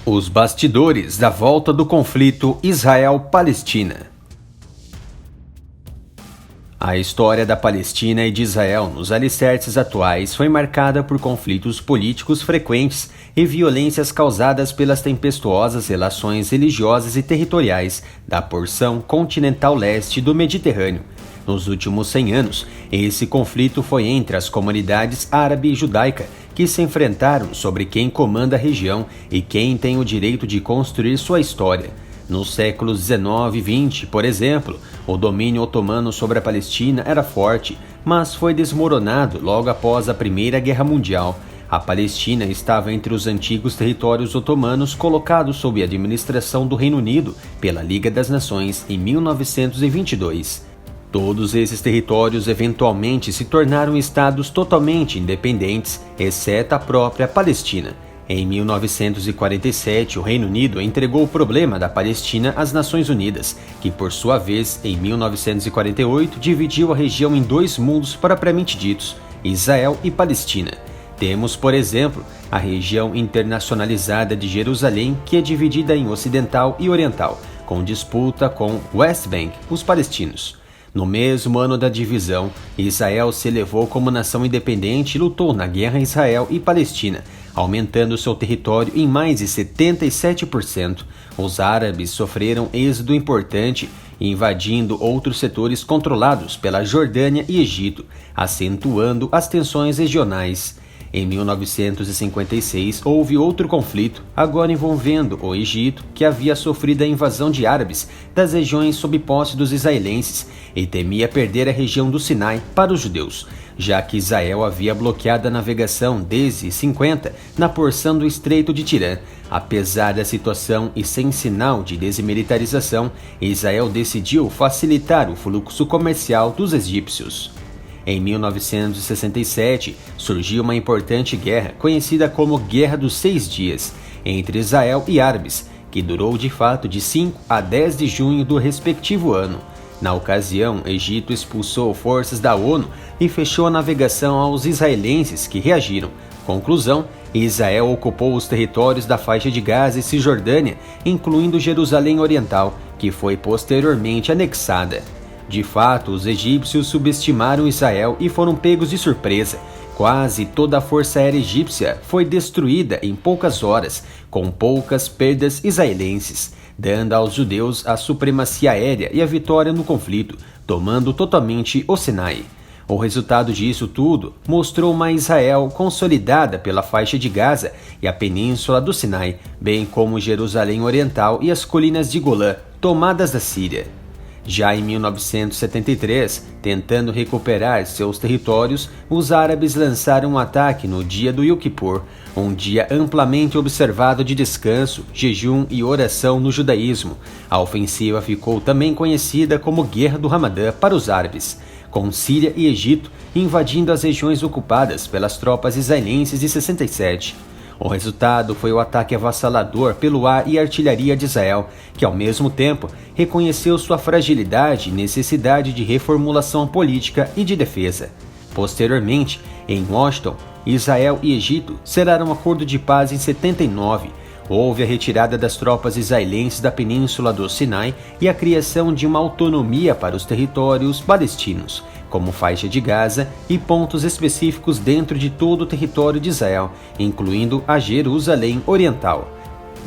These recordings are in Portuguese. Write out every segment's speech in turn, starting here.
Os bastidores da volta do conflito Israel-Palestina. A história da Palestina e de Israel nos alicerces atuais foi marcada por conflitos políticos frequentes e violências causadas pelas tempestuosas relações religiosas e territoriais da porção continental leste do Mediterrâneo. Nos últimos 100 anos, esse conflito foi entre as comunidades árabe e judaica, que se enfrentaram sobre quem comanda a região e quem tem o direito de construir sua história. Nos séculos 19 e 20, por exemplo, o domínio otomano sobre a Palestina era forte, mas foi desmoronado logo após a Primeira Guerra Mundial. A Palestina estava entre os antigos territórios otomanos colocados sob a administração do Reino Unido pela Liga das Nações em 1922. Todos esses territórios eventualmente se tornaram estados totalmente independentes, exceto a própria Palestina. Em 1947, o Reino Unido entregou o problema da Palestina às Nações Unidas, que por sua vez, em 1948, dividiu a região em dois mundos propriamente ditos, Israel e Palestina. Temos, por exemplo, a região internacionalizada de Jerusalém, que é dividida em Ocidental e Oriental, com disputa com West Bank, os palestinos. No mesmo ano da divisão, Israel se elevou como nação independente e lutou na guerra Israel e Palestina, aumentando seu território em mais de 77%. Os árabes sofreram êxodo importante, invadindo outros setores controlados pela Jordânia e Egito, acentuando as tensões regionais. Em 1956, houve outro conflito, agora envolvendo o Egito, que havia sofrido a invasão de árabes das regiões sob posse dos israelenses e temia perder a região do Sinai para os judeus, já que Israel havia bloqueado a navegação desde 50 na porção do Estreito de Tirã. Apesar da situação e sem sinal de desmilitarização, Israel decidiu facilitar o fluxo comercial dos egípcios. Em 1967, surgiu uma importante guerra, conhecida como Guerra dos 6 Dias, entre Israel e árabes, que durou de fato de 5 a 10 de junho do respectivo ano. Na ocasião, Egito expulsou forças da ONU e fechou a navegação aos israelenses, que reagiram. Conclusão: Israel ocupou os territórios da faixa de Gaza e Cisjordânia, incluindo Jerusalém Oriental, que foi posteriormente anexada. De fato, os egípcios subestimaram Israel e foram pegos de surpresa. Quase toda a força aérea egípcia foi destruída em poucas horas, com poucas perdas israelenses, dando aos judeus a supremacia aérea e a vitória no conflito, tomando totalmente o Sinai. O resultado disso tudo mostrou uma Israel consolidada pela faixa de Gaza e a península do Sinai, bem como Jerusalém Oriental e as colinas de Golã, tomadas da Síria. Já em 1973, tentando recuperar seus territórios, os árabes lançaram um ataque no dia do Yom Kippur, um dia amplamente observado de descanso, jejum e oração no judaísmo. A ofensiva ficou também conhecida como Guerra do Ramadã para os árabes, com Síria e Egito invadindo as regiões ocupadas pelas tropas israelenses de 67. O resultado foi o ataque avassalador pelo ar e artilharia de Israel, que ao mesmo tempo reconheceu sua fragilidade e necessidade de reformulação política e de defesa. Posteriormente, em Washington, Israel e Egito selaram um acordo de paz em 79. Houve a retirada das tropas israelenses da península do Sinai e a criação de uma autonomia para os territórios palestinos, como faixa de Gaza e pontos específicos dentro de todo o território de Israel, incluindo a Jerusalém Oriental.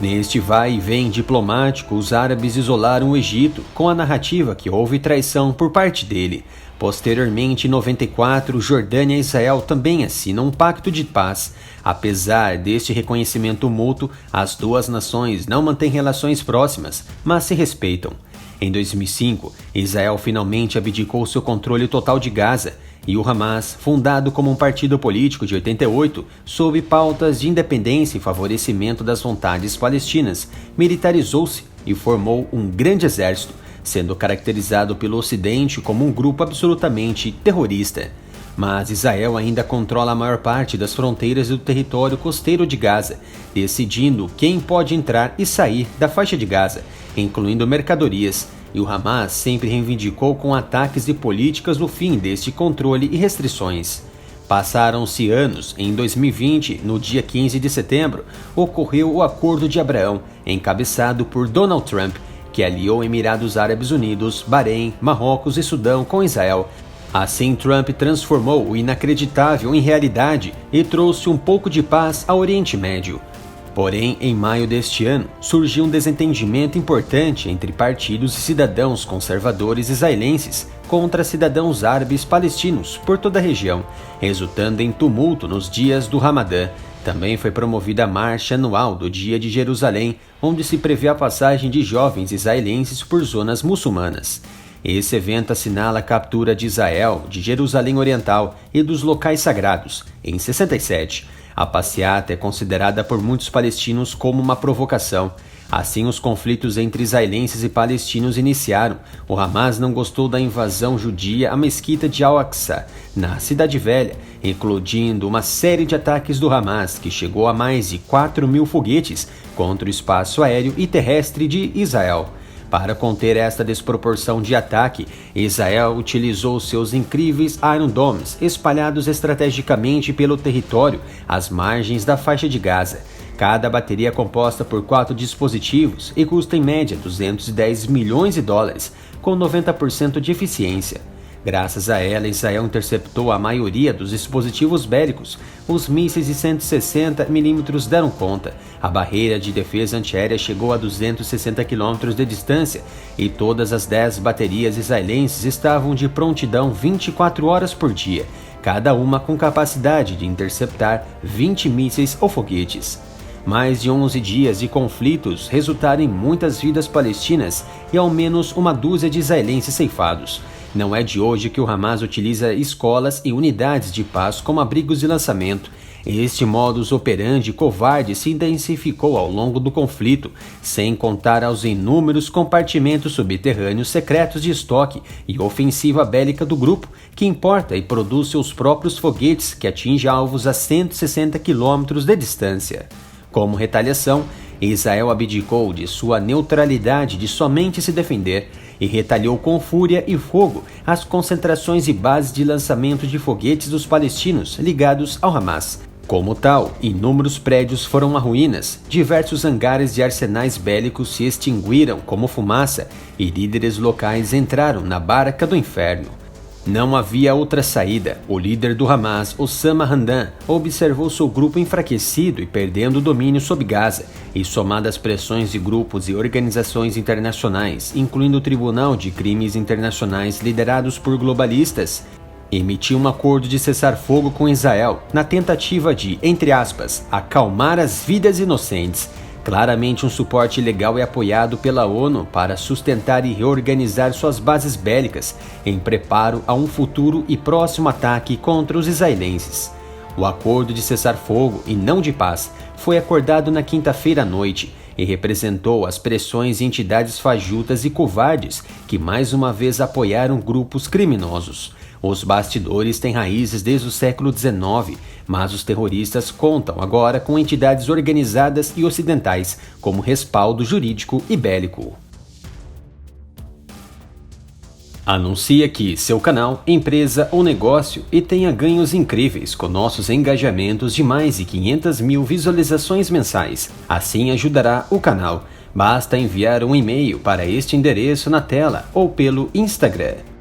Neste vai e vem diplomático, os árabes isolaram o Egito com a narrativa que houve traição por parte dele. Posteriormente, em 94, Jordânia e Israel também assinam um pacto de paz. Apesar deste reconhecimento mútuo, as duas nações não mantêm relações próximas, mas se respeitam. Em 2005, Israel finalmente abdicou seu controle total de Gaza e o Hamas, fundado como um partido político de 88, sob pautas de independência e favorecimento das vontades palestinas, militarizou-se e formou um grande exército, sendo caracterizado pelo Ocidente como um grupo absolutamente terrorista. Mas Israel ainda controla a maior parte das fronteiras do território costeiro de Gaza, decidindo quem pode entrar e sair da faixa de Gaza, incluindo mercadorias, e o Hamas sempre reivindicou com ataques e políticas o fim deste controle e restrições. Passaram-se anos. Em 2020, no dia 15 de setembro, ocorreu o Acordo de Abraão, encabeçado por Donald Trump, que aliou Emirados Árabes Unidos, Bahrein, Marrocos e Sudão com Israel. Assim, Trump transformou o inacreditável em realidade e trouxe um pouco de paz ao Oriente Médio. Porém, em maio deste ano, surgiu um desentendimento importante entre partidos e cidadãos conservadores israelenses contra cidadãos árabes palestinos por toda a região, resultando em tumulto nos dias do Ramadã. Também foi promovida a marcha anual do Dia de Jerusalém, onde se prevê a passagem de jovens israelenses por zonas muçulmanas. Esse evento assinala a captura de Israel, de Jerusalém Oriental e dos locais sagrados, em 67. A passeata é considerada por muitos palestinos como uma provocação. Assim, os conflitos entre israelenses e palestinos iniciaram. O Hamas não gostou da invasão judia à mesquita de Al-Aqsa, na Cidade Velha, incluindo uma série de ataques do Hamas, que chegou a mais de 4.000 foguetes contra o espaço aéreo e terrestre de Israel. Para conter esta desproporção de ataque, Israel utilizou seus incríveis Iron Domes espalhados estrategicamente pelo território às margens da faixa de Gaza. Cada bateria é composta por 4 dispositivos e custa em média 210 milhões de dólares, com 90% de eficiência. Graças a ela, Israel interceptou a maioria dos dispositivos bélicos. Os mísseis de 160 mm deram conta. A barreira de defesa antiaérea chegou a 260 km de distância e todas as 10 baterias israelenses estavam de prontidão 24 horas por dia, cada uma com capacidade de interceptar 20 mísseis ou foguetes. Mais de 11 dias de conflitos resultaram em muitas vidas palestinas e ao menos uma dúzia de israelenses ceifados. Não é de hoje que o Hamas utiliza escolas e unidades de paz como abrigos de lançamento. Este modus operandi covarde se intensificou ao longo do conflito, sem contar aos inúmeros compartimentos subterrâneos secretos de estoque e ofensiva bélica do grupo, que importa e produz seus próprios foguetes que atingem alvos a 160 km de distância. Como retaliação, Israel abdicou de sua neutralidade de somente se defender e retaliou com fúria e fogo as concentrações e bases de lançamento de foguetes dos palestinos ligados ao Hamas. Como tal, inúmeros prédios foram a ruínas, diversos hangares de arsenais bélicos se extinguiram como fumaça e líderes locais entraram na barca do inferno. Não havia outra saída. O líder do Hamas, Osama Hamdan, observou seu grupo enfraquecido e perdendo o domínio sobre Gaza, e somado às pressões de grupos e organizações internacionais, incluindo o Tribunal de Crimes Internacionais liderados por globalistas, emitiu um acordo de cessar-fogo com Israel, na tentativa de, entre aspas, acalmar as vidas inocentes. Claramente um suporte legal é apoiado pela ONU para sustentar e reorganizar suas bases bélicas em preparo a um futuro e próximo ataque contra os israelenses. O acordo de cessar-fogo e não de paz foi acordado na quinta-feira à noite e representou as pressões de entidades fajutas e covardes que mais uma vez apoiaram grupos criminosos. Os bastidores têm raízes desde o século XIX, mas os terroristas contam agora com entidades organizadas e ocidentais como respaldo jurídico e bélico. Anuncie aqui seu canal, empresa ou negócio e tenha ganhos incríveis com nossos engajamentos de mais de 500 mil visualizações mensais. Assim ajudará o canal. Basta enviar um e-mail para este endereço na tela ou pelo Instagram.